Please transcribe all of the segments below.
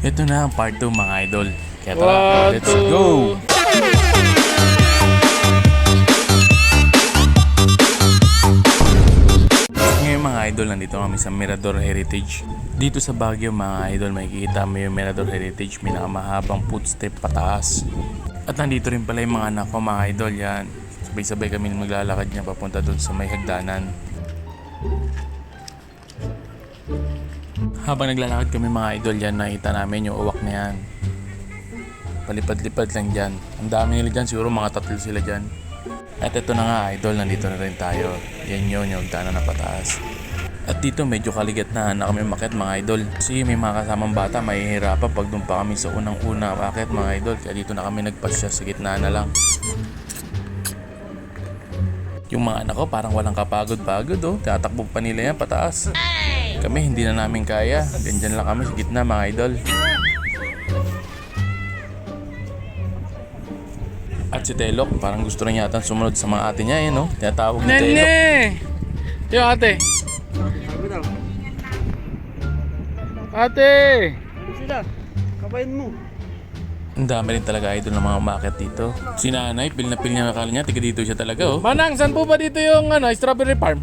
Ito na ang part 2 mga idol. Kaya tara, let's go! Ngayon mga idol, nandito kami sa Mirador Heritage. Dito sa Baguio mga idol, makikita mo yung Mirador Heritage, pinakamahabang footstep pataas. At nandito rin pala yung mga anak ko mga idol, yan. Sabay-sabay kami maglalakad niya papunta doon sa may hagdanan. Habang naglalakad kami mga idol yan, nakita namin yung uwak na yan. Palipad-lipad lang dyan. Ang dami nila dyan, siguro mga 3 sila dyan. At ito na nga idol, nandito na rin tayo. Yan yun, yung hagdanan na pataas. At dito medyo kaligat na kami umakyat mga idol. Kasi may mga kasamang bata, mahihirapan pag doon pa kami sa unang-una umakyat mga idol. Kaya dito na kami nagpasya sa gitna na lang. Yung mga anak ko parang walang kapagod-pagod oh. Tatakbo pa nila yan pataas. Kami hindi na namin kaya. Ganyan lang kami sa gitna mga idol. At si Telok parang gusto rin yata sumunod sa mga ate niya eh no. Tinatawag ni Telok. Nene! Yo ate! Ate! Ano sila? Kabayan mo. Ang dami rin talaga idol ng mga umakyat dito. Si nanay, pil na pil niya akala niya. Tiga dito siya talaga oh. Manang, saan po ba dito yung strawberry farm?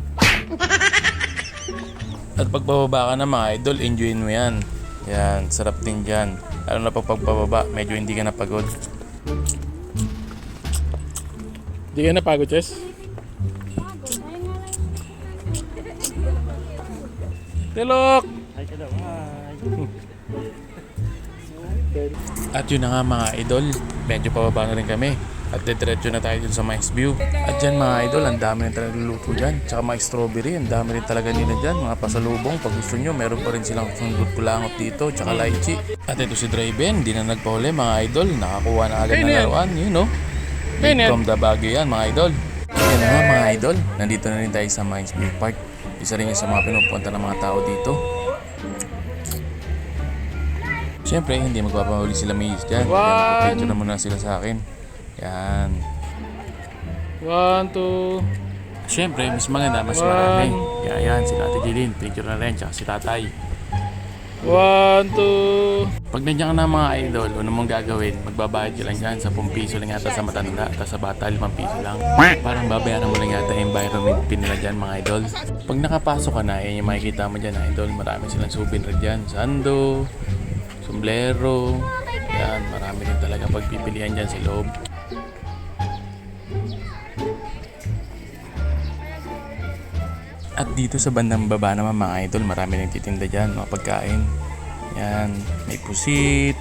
At pagbababa ka na mga idol, enjoyin mo yan. Yan, sarap din dyan. Lalo na pag pagbababa, medyo hindi ka napagod. Di ka napagod, Chess? Telok! Hi ka daw. Hi. At yun na nga mga idol, medyo pababa na rin kami. At diretso na tayo dun sa Mines View. At dyan mga idol, ang dami rin talaga luluto dyan. Tsaka mga strawberry, ang dami rin talaga nila dyan. Mga pasalubong, pag gusto nyo, meron pa rin silang sundot kulangot dito. Tsaka lychee. At ito si Draven, di na nagpahuli mga idol. Nakakuha na agad ng laruan, you know. From the Baguio yan mga idol. Yan na nga mga idol, nandito na rin tayo sa Mines View Park. Isa rin yung sa mga pinupunta ng mga tao dito. Siyempre, hindi magpapahuli sila Miss dyan. Kaya picture na muna sila sa akin. Yan. 1, 2. Siyempre, mas maganda, mas marami. Kaya yan, sila Ate Jilin, picture na rin, tsaka si Tatay. 1, 2. Pag nandiyan ka na mga idol, ano mong gagawin? Magbabayad ka lang dyan, 10 piso lang yata sa matanda, tapos sa bata 5 piso lang. Parang babayaran mo lang yata yung environment pin nila dyan mga idol. Pag nakapasok ka na, yan yung makikita mo dyan idol, marami silang souvenir dyan. Sando, sombrero, yan, marami rin talaga pagpipilian dyan sa loob. At dito sa bandang baba naman mga idol, marami rin titinda dyan, mga pagkain. Yan, may pusit,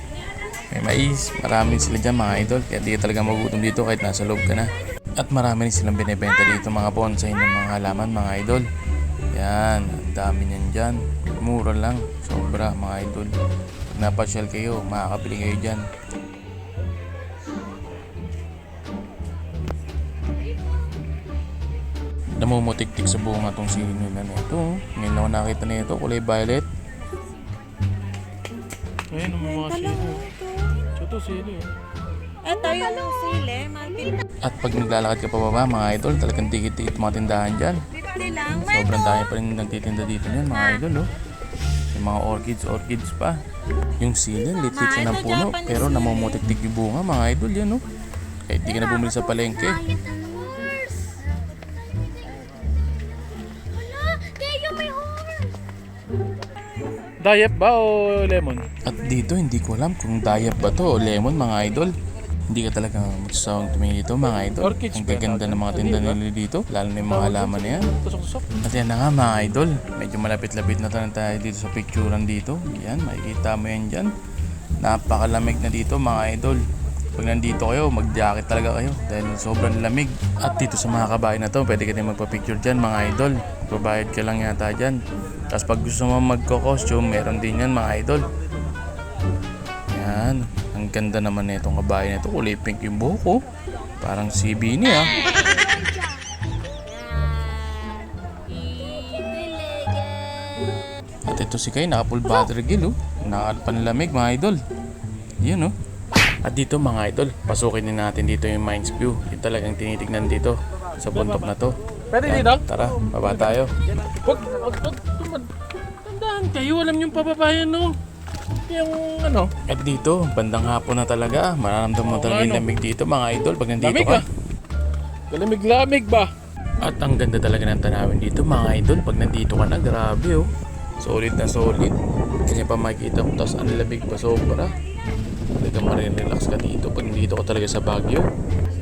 may mais, marami sila dyan mga idol. Kaya di ka talaga magutom dito kahit nasa loob ka na. At marami rin silang binibenta dito mga bonsai ng mga halaman mga idol. Yan, ang dami niyan dyan. Mura lang, sobra mga idol. Pag napasyal kayo, makakabili kayo dyan. Namumutik-tik sa bunga tong sili nila nito. Ngayon lang ako nakita nito, kulay violet. Ayun ang mga sili. Ito sili. Ito yung sili, At pag naglalakad ka pa baba mga idol, talagang tikit-tikit mga tindahan dyan. 50 lang. Sobrang dami pa rin nagtitinda dito niyan mga idol oh. Yung mga orchids pa. Yung sili, lit-lit siya ng puno, pero namumutik-tik yung bunga mga idol yan oh. Kahit di ka na bumili sa palengke. Diet ba o lemon? At dito hindi ko alam kung diet ba to o lemon mga idol. Hindi ka talaga magsasawang tumingin dito mga idol. Orchids Ang ba? gaganda ng mga tinda nila dito, lalo na yung mga halaman na yan. Tusok-tusok. At yan na nga mga idol, medyo malapit-lapit na tayo dito sa picturean dito. Yan, makikita mo yan dyan. Napakalamig na dito mga idol. Pag nandito kayo, mag-jacket talaga kayo dahil sobrang lamig. At dito sa mga kabahay na to, pwede ka din magpa-picture dyan mga idol. Babayad ka lang yata dyan. Tapos pag gusto mo magko-costume, meron din yan mga idol. Yan, ang ganda naman na itong kabahay na ito. Kulay pink yung buhok ko. Parang si Bini ah. At ito si Kay, naka full battery gill oh. Nakapanlamig mga idol. Yan oh. At dito mga idol, pasukin din natin dito yung Mines View. Yung talagang tinitignan dito sa bundok na to. Pwede Yan, dito? tara, baba tayo. Wag. Tandaan kayo, alam niyong pababayan no. yung ano. At dito, bandang hapon na talaga. Mararamdaman mo talaga yung lamig dito mga idol pag nandito Lamig ka. ah. Kalamig-lamig ba? At ang ganda talaga ng tanawin dito mga idol pag nandito ka na. Grabe oh. Solid na solid. Kanya pa makikita mo. Tapos ang lamig pa sobra. Talagang marirelax ka dito pag nandito ka talaga sa Baguio.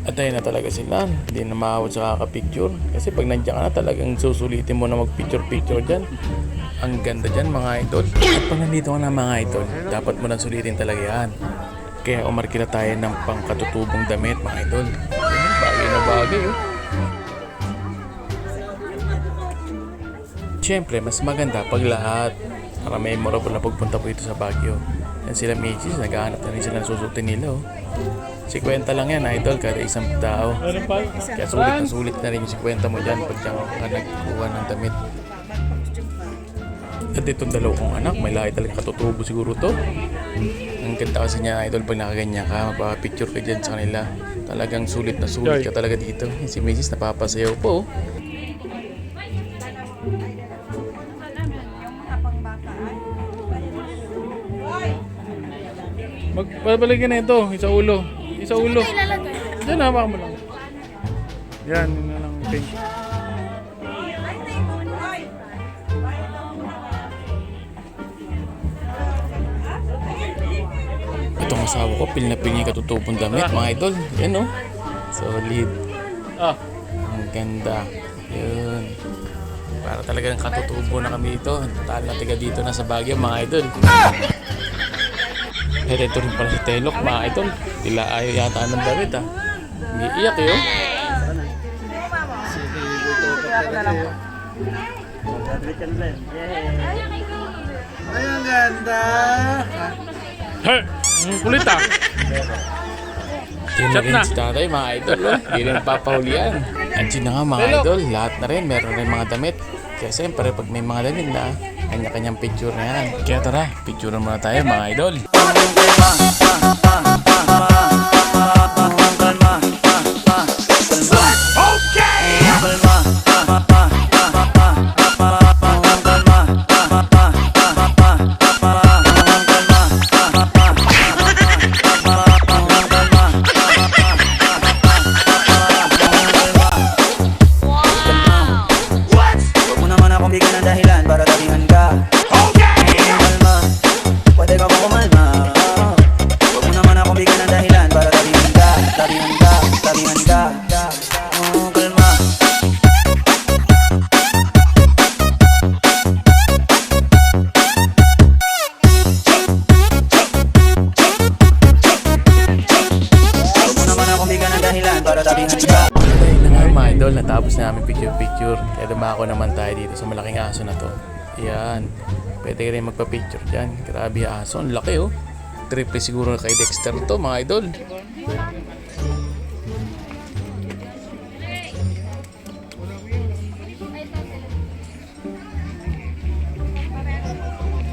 At ayun na talaga sila. Hindi na maawat sa kakapicture. Kasi pag nandiyan ka na talagang susulitin mo na magpicture-picture dyan. Ang ganda dyan mga idol. At pag nandito ka na mga idol, dapat mo na sulitin talaga yan. Kaya umarkila tayo ng pangkatutubong damit mga idol. Bagay na bagay oh. Siyempre, mas maganda pag lahat. Para memorable na pagpunta po ito sa Baguio. Yan sila Macy's, naghahanap na rin sila ng susutin nila oh. 50 lang yan idol kada isang tao. Ano pa? Kaya sulit na sulit na rin yung 50 mo dyan pag dyan ka nagkuha ng damit. At itong dalawang anak, may lahi talaga katutubo siguro to. Ang ganda kasi niya idol pag nakaganyan ka, mapapicture ka dyan sa kanila. Talagang sulit na sulit ka talaga dito. Si Macy's napapasayaw po oh. Magbabalagyan na ito, isa ulo. Isa ulo. Diyan, hawakan mo lang. Yan, yun na lang pink. Itong asawa ko, pil na pil niya katutubong damit mga idol. Yan oh. Solid. Ah, Ang ganda. Yun. Para talagang katutubo na kami dito. Tal na tiga dito na sa Baguio mga idol. At ito rin pala si Telok mga idol. Tila ayaw yata ng damit ah. Umiiyak yun. Ay, ang ganda. hey! Ang kulit ah. Yun na Chat rin na. si tatay mga idol. Oh. Hindi rin papahulian. At yun na nga mga idol. Lahat na rin. Meron rin mga damit. Kaya siyempre pag may mga damit na, kanya-kanyang picture na yan. Kaya tara, picture muna tayo mga idol. Huwag mo naman akong bigyan ng dahilan para tabihan ka. Kumalma, pwede ka ba kumalma? Huwag mo naman akong bigyan ng dahilan para tabihan ka. Tabihan ka, tabihan ka. Kalma. Huwag mo naman akong bigyan ng dahilan para tabihan ka. Ayun na nga mga idol, natapos na namin picture-picture. Kaya dumako naman tayo dito sa malaking aso na to. Yan. Pwede ka rin magpa-picture dyan. Grabe yung aso. Ang laki oh. Triple siguro kay Dexter to mga idol.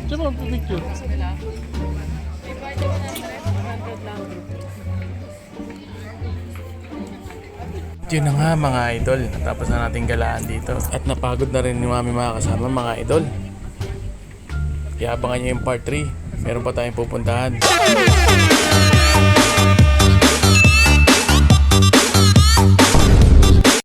Diyan mo, picture. Yun na nga mga idol. Natapos na natin galaan dito. At napagod na rin yung aming mga kasama mga idol. Kaya abangan nyo yung part 3. Meron pa tayong pupuntahan.